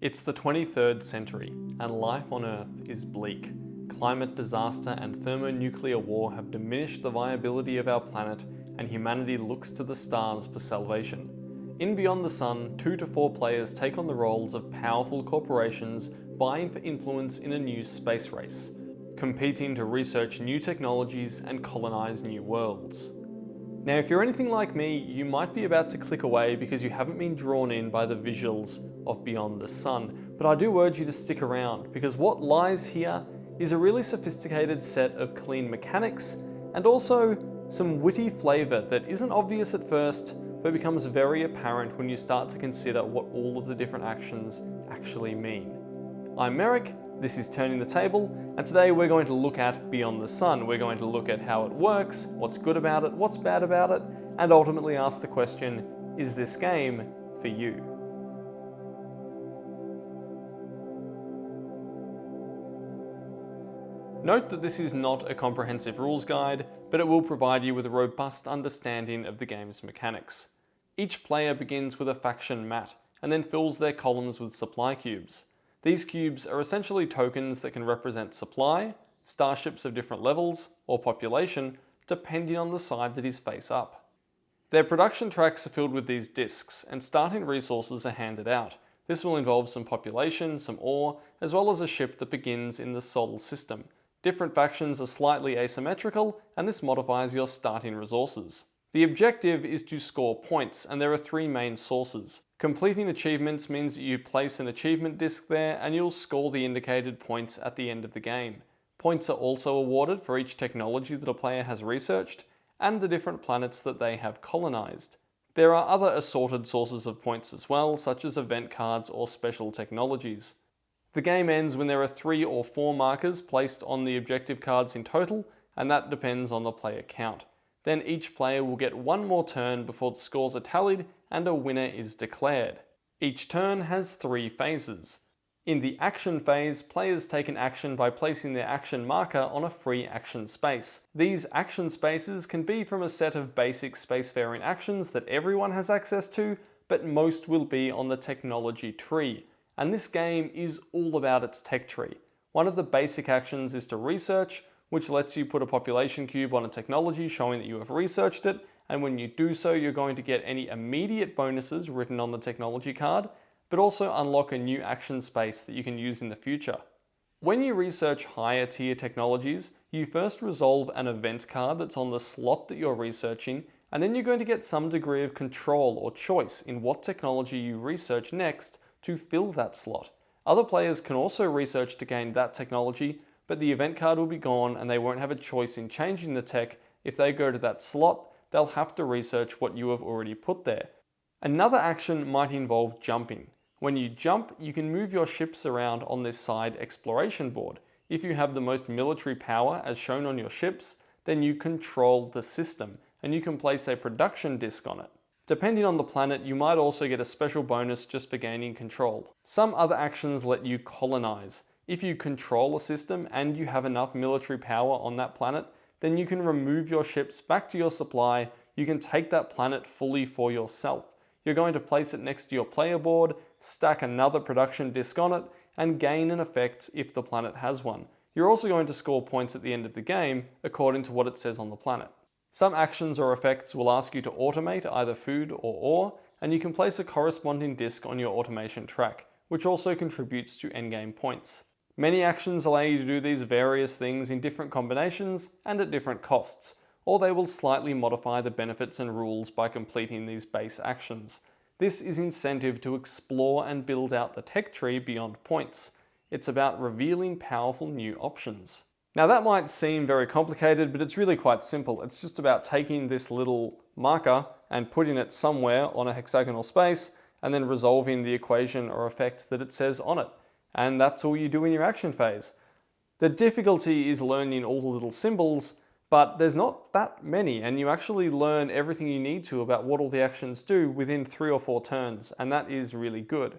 It's the 23rd century, and life on Earth is bleak. Climate disaster and thermonuclear war have diminished the viability of our planet, and humanity looks to the stars for salvation. In Beyond the Sun, 2 to 4 players take on the roles of powerful corporations vying for influence in a new space race, competing to research new technologies and colonize new worlds. Now, if you're anything like me, you might be about to click away because you haven't been drawn in by the visuals of Beyond the Sun, but I do urge you to stick around because what lies here is a really sophisticated set of clean mechanics and also some witty flavour that isn't obvious at first, but becomes very apparent when you start to consider what all of the different actions actually mean. I'm Merrick, this is Turning the Table, and today we're going to look at Beyond the Sun. We're going to look at how it works, what's good about it, what's bad about it, and ultimately ask the question, is this game for you? Note that this is not a comprehensive rules guide, but it will provide you with a robust understanding of the game's mechanics. Each player begins with a faction mat, and then fills their columns with supply cubes. These cubes are essentially tokens that can represent supply, starships of different levels, or population, depending on the side that is face up. Their production tracks are filled with these discs, and starting resources are handed out. This will involve some population, some ore, as well as a ship that begins in the Sol system. Different factions are slightly asymmetrical, and this modifies your starting resources. The objective is to score points, and there are 3 main sources. Completing achievements means that you place an achievement disc there and you'll score the indicated points at the end of the game. Points are also awarded for each technology that a player has researched and the different planets that they have colonized. There are other assorted sources of points as well, such as event cards or special technologies. The game ends when there are 3 or 4 markers placed on the objective cards in total, and that depends on the player count. Then each player will get 1 more turn before the scores are tallied and a winner is declared. Each turn has 3 phases. In the action phase, players take an action by placing their action marker on a free action space. These action spaces can be from a set of basic spacefaring actions that everyone has access to, but most will be on the technology tree. And this game is all about its tech tree. One of the basic actions is to research, which lets you put a population cube on a technology showing that you have researched it, and when you do so, you're going to get any immediate bonuses written on the technology card, but also unlock a new action space that you can use in the future. When you research higher tier technologies, you first resolve an event card that's on the slot that you're researching, and then you're going to get some degree of control or choice in what technology you research next to fill that slot. Other players can also research to gain that technology, but the event card will be gone and they won't have a choice in changing the tech. If they go to that slot, they'll have to research what you have already put there. Another action might involve jumping. When you jump, you can move your ships around on this side exploration board. If you have the most military power as shown on your ships, then you control the system and you can place a production disc on it. Depending on the planet, you might also get a special bonus just for gaining control. Some other actions let you colonize. If you control a system and you have enough military power on that planet, then you can remove your ships back to your supply. You can take that planet fully for yourself. You're going to place it next to your player board, stack another production disc on it, and gain an effect if the planet has one. You're also going to score points at the end of the game according to what it says on the planet. Some actions or effects will ask you to automate either food or ore, and you can place a corresponding disc on your automation track, which also contributes to endgame points. Many actions allow you to do these various things in different combinations and at different costs, or they will slightly modify the benefits and rules by completing these base actions. This is incentive to explore and build out the tech tree beyond points. It's about revealing powerful new options. Now that might seem very complicated, but it's really quite simple. It's just about taking this little marker and putting it somewhere on a hexagonal space and then resolving the equation or effect that it says on it. And that's all you do in your action phase. The difficulty is learning all the little symbols, but there's not that many, and you actually learn everything you need to about what all the actions do within 3 or 4 turns, and that is really good.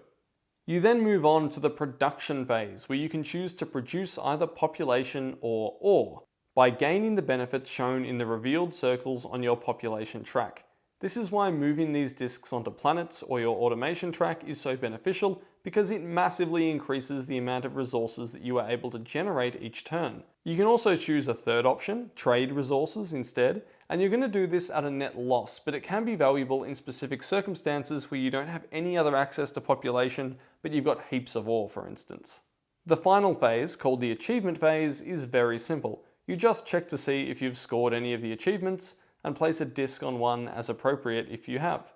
You then move on to the production phase, where you can choose to produce either population or ore by gaining the benefits shown in the revealed circles on your population track. This is why moving these discs onto planets or your automation track is so beneficial, because it massively increases the amount of resources that you are able to generate each turn. You can also choose a third option, trade resources instead, and you're going to do this at a net loss, but it can be valuable in specific circumstances where you don't have any other access to population, but you've got heaps of ore, for instance. The final phase, called the achievement phase, is very simple. You just check to see if you've scored any of the achievements, and place a disc on one as appropriate if you have.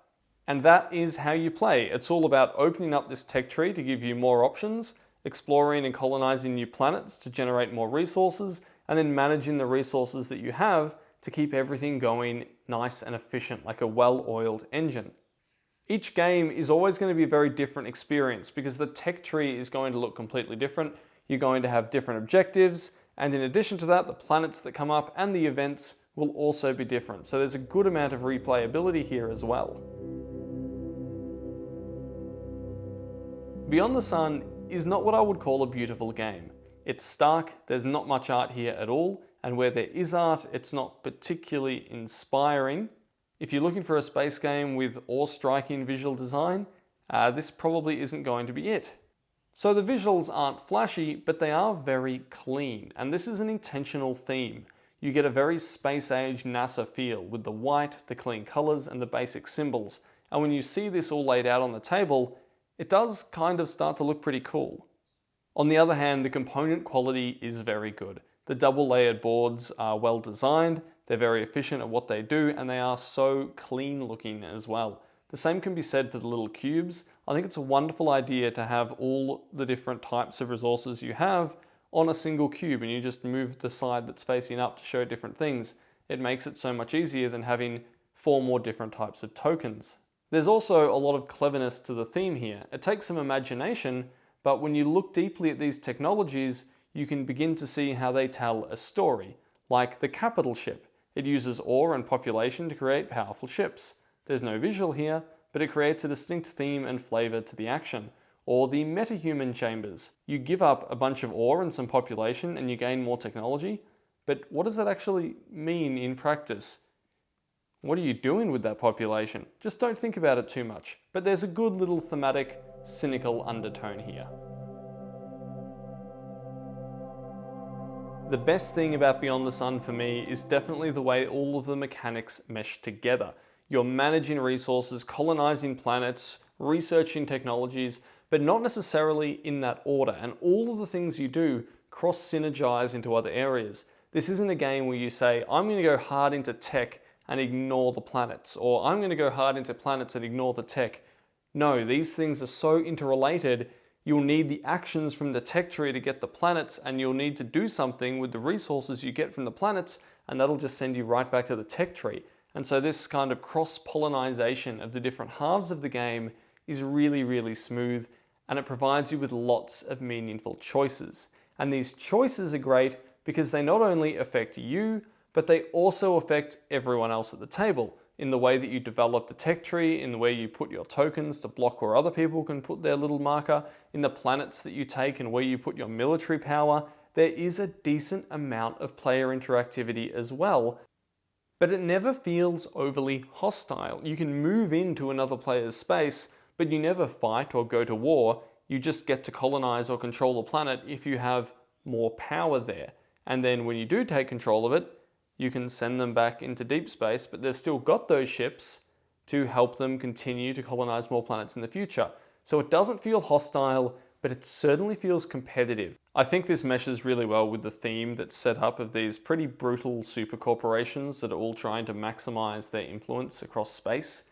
And that is how you play. It's all about opening up this tech tree to give you more options, exploring and colonizing new planets to generate more resources, and then managing the resources that you have to keep everything going nice and efficient like a well-oiled engine. Each game is always going to be a very different experience because the tech tree is going to look completely different. You're going to have different objectives, and in addition to that, the planets that come up and the events will also be different. So there's a good amount of replayability here as well. Beyond the Sun is not what I would call a beautiful game. It's stark, there's not much art here at all, and where there is art, it's not particularly inspiring. If you're looking for a space game with awe-striking visual design, this probably isn't going to be it. So the visuals aren't flashy, but they are very clean, and this is an intentional theme. You get a very space-age NASA feel with the white, the clean colors, and the basic symbols. And when you see this all laid out on the table, it does kind of start to look pretty cool. On the other hand, the component quality is very good. The double-layered boards are well designed, they're very efficient at what they do, and they are so clean looking as well. The same can be said for the little cubes. I think it's a wonderful idea to have all the different types of resources you have on a single cube, and you just move the side that's facing up to show different things. It makes it so much easier than having 4 more different types of tokens. There's also a lot of cleverness to the theme here. It takes some imagination, but when you look deeply at these technologies, you can begin to see how they tell a story. Like the capital ship. It uses ore and population to create powerful ships. There's no visual here, but it creates a distinct theme and flavor to the action. Or the metahuman chambers. You give up a bunch of ore and some population and you gain more technology, but what does that actually mean in practice? What are you doing with that population? Just don't think about it too much. But there's a good little thematic, cynical undertone here. The best thing about Beyond the Sun for me is definitely the way all of the mechanics mesh together. You're managing resources, colonizing planets, researching technologies, but not necessarily in that order, and all of the things you do cross-synergize into other areas. This isn't a game where you say, I'm going to go hard into tech and ignore the planets, or I'm going to go hard into planets and ignore the tech. No, these things are so interrelated, you'll need the actions from the tech tree to get the planets, and you'll need to do something with the resources you get from the planets, and that'll just send you right back to the tech tree. And so this kind of cross-pollinization of the different halves of the game is really, really smooth, and it provides you with lots of meaningful choices. And these choices are great because they not only affect you, but they also affect everyone else at the table in the way that you develop the tech tree, in the way you put your tokens to block where other people can put their little marker, in the planets that you take and where you put your military power. There is a decent amount of player interactivity as well, but it never feels overly hostile. You can move into another player's space, but you never fight or go to war. You just get to colonize or control the planet if you have more power there. And then when you do take control of it, you can send them back into deep space, but they've still got those ships to help them continue to colonize more planets in the future. So it doesn't feel hostile, but it certainly feels competitive. I think this meshes really well with the theme that's set up of these pretty brutal super corporations that are all trying to maximize their influence across space.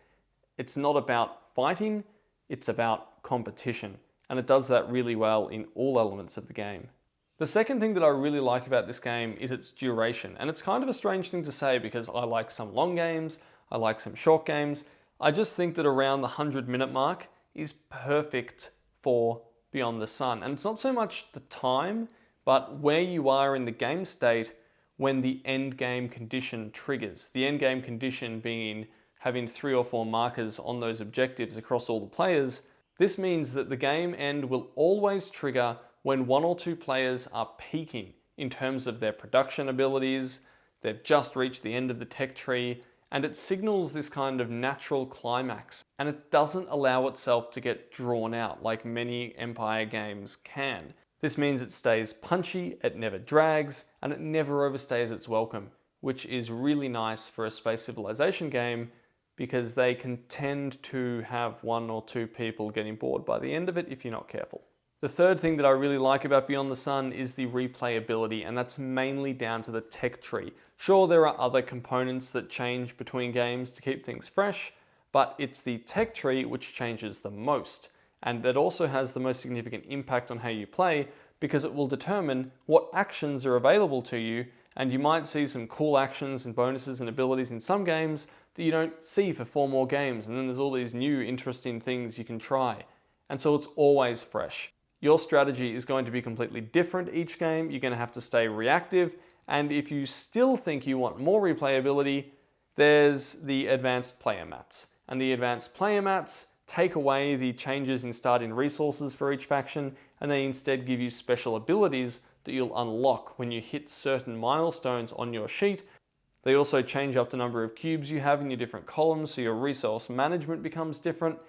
It's not about fighting, it's about competition, and it does that really well in all elements of the game. The second thing that I really like about this game is its duration, and it's kind of a strange thing to say because I like some long games, I like some short games. I just think that around the 100-minute mark is perfect for Beyond the Sun. And it's not so much the time, but where you are in the game state when the end game condition triggers. The end game condition being having 3 or 4 markers on those objectives across all the players. This means that the game end will always trigger when 1 or 2 players are peaking in terms of their production abilities, they've just reached the end of the tech tree, and it signals this kind of natural climax, and it doesn't allow itself to get drawn out like many Empire games can. This means it stays punchy, it never drags, and it never overstays its welcome, which is really nice for a space civilization game because they can tend to have one or two people getting bored by the end of it if you're not careful. The third thing that I really like about Beyond the Sun is the replayability, and that's mainly down to the tech tree. Sure, there are other components that change between games to keep things fresh, but it's the tech tree which changes the most, and that also has the most significant impact on how you play because it will determine what actions are available to you, and you might see some cool actions and bonuses and abilities in some games that you don't see for 4 more games, and then there's all these new interesting things you can try. And so it's always fresh. Your strategy is going to be completely different each game, you're going to have to stay reactive, and if you still think you want more replayability, there's the advanced player mats. And the advanced player mats take away the changes in starting resources for each faction, and they instead give you special abilities that you'll unlock when you hit certain milestones on your sheet. They also change up the number of cubes you have in your different columns, so your resource management becomes different,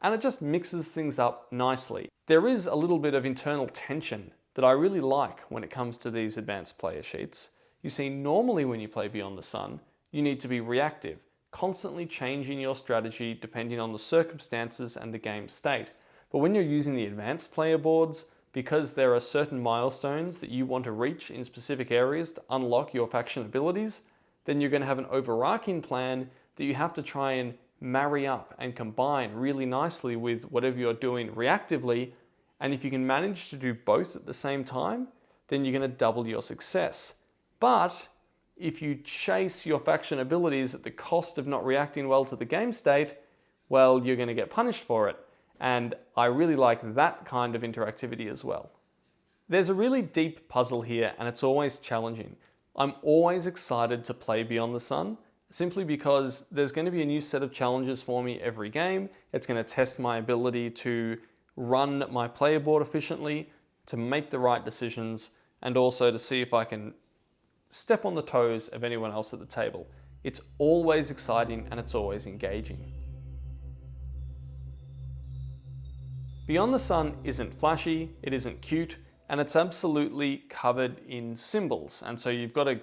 and it just mixes things up nicely. There is a little bit of internal tension that I really like when it comes to these advanced player sheets. You see, normally when you play Beyond the Sun, you need to be reactive, constantly changing your strategy depending on the circumstances and the game state. But when you're using the advanced player boards, because there are certain milestones that you want to reach in specific areas to unlock your faction abilities, then you're going to have an overarching plan that you have to try and marry up and combine really nicely with whatever you're doing reactively. And if you can manage to do both at the same time, then you're going to double your success. But if you chase your faction abilities at the cost of not reacting well to the game state, well, you're going to get punished for it. And I really like that kind of interactivity as well. There's a really deep puzzle here, and it's always challenging. I'm always excited to play Beyond the Sun, simply because there's going to be a new set of challenges for me every game. It's going to test my ability to run my player board efficiently, to make the right decisions, and also to see if I can step on the toes of anyone else at the table. It's always exciting and it's always engaging. Beyond the Sun isn't flashy, it isn't cute, and it's absolutely covered in symbols. And so you've got to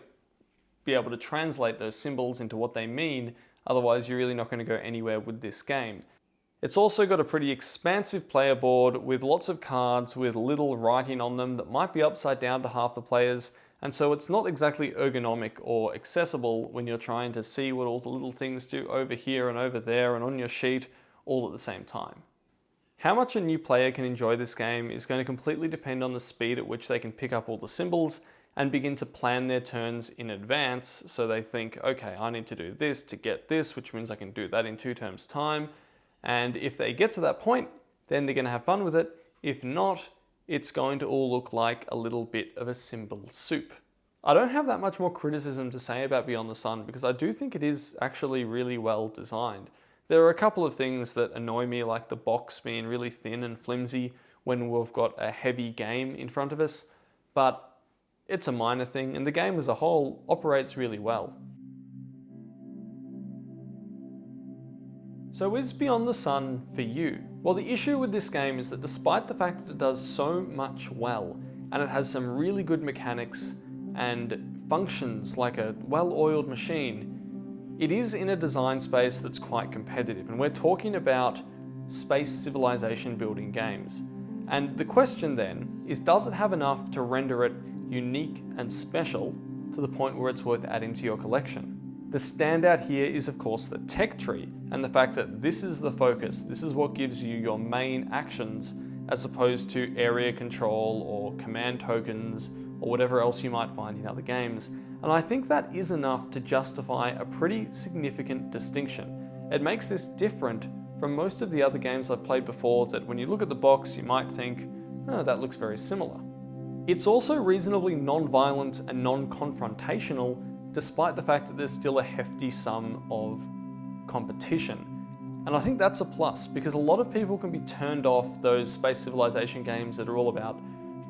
be able to translate those symbols into what they mean, otherwise you're really not going to go anywhere with this game. It's also got a pretty expansive player board with lots of cards with little writing on them that might be upside down to half the players, and so it's not exactly ergonomic or accessible when you're trying to see what all the little things do over here and over there and on your sheet all at the same time. How much a new player can enjoy this game is going to completely depend on the speed at which they can pick up all the symbols and begin to plan their turns in advance, so they think, okay, I need to do this to get this, which means I can do that in 2 turns' time. And if they get to that point, then they're going to have fun with it. If not, it's going to all look like a little bit of a symbol soup. I don't have that much more criticism to say about Beyond the Sun because I do think it is actually really well designed. There are a couple of things that annoy me, like the box being really thin and flimsy when we've got a heavy game in front of us, but it's a minor thing, and the game as a whole operates really well. So is Beyond the Sun for you? Well, the issue with this game is that despite the fact that it does so much well, and it has some really good mechanics and functions like a well-oiled machine, it is in a design space that's quite competitive, and we're talking about space civilization building games. And the question then is, does it have enough to render it unique and special to the point where it's worth adding to your collection? The standout here is of course the tech tree, and the fact that this is the focus, this is what gives you your main actions as opposed to area control or command tokens or whatever else you might find in other games. And I think that is enough to justify a pretty significant distinction. It makes this different from most of the other games I've played before that when you look at the box you might think, oh, that looks very similar. It's also reasonably non-violent and non-confrontational, despite the fact that there's still a hefty sum of competition. And I think that's a plus, because a lot of people can be turned off those space civilization games that are all about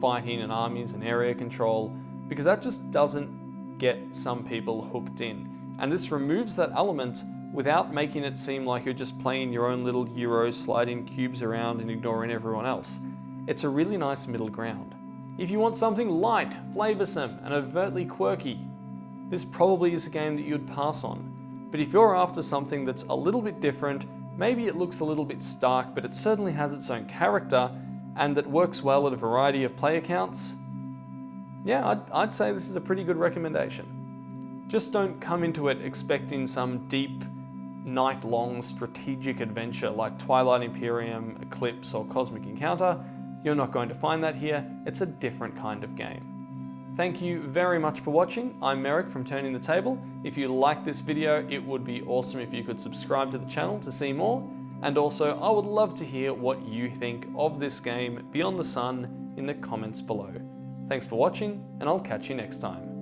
fighting and armies and area control, because that just doesn't get some people hooked in. And this removes that element without making it seem like you're just playing your own little Euro, sliding cubes around and ignoring everyone else. It's a really nice middle ground. If you want something light, flavoursome, and overtly quirky, this probably is a game that you'd pass on. But if you're after something that's a little bit different, maybe it looks a little bit stark, but it certainly has its own character, and that works well at a variety of player counts, yeah, I'd say this is a pretty good recommendation. Just don't come into it expecting some deep, night-long strategic adventure like Twilight Imperium, Eclipse, or Cosmic Encounter. You're not going to find that here. It's a different kind of game. Thank you very much for watching. I'm Merrick from Turning the Table. If you liked this video, it would be awesome if you could subscribe to the channel to see more. And also, I would love to hear what you think of this game, Beyond the Sun, in the comments below. Thanks for watching, and I'll catch you next time.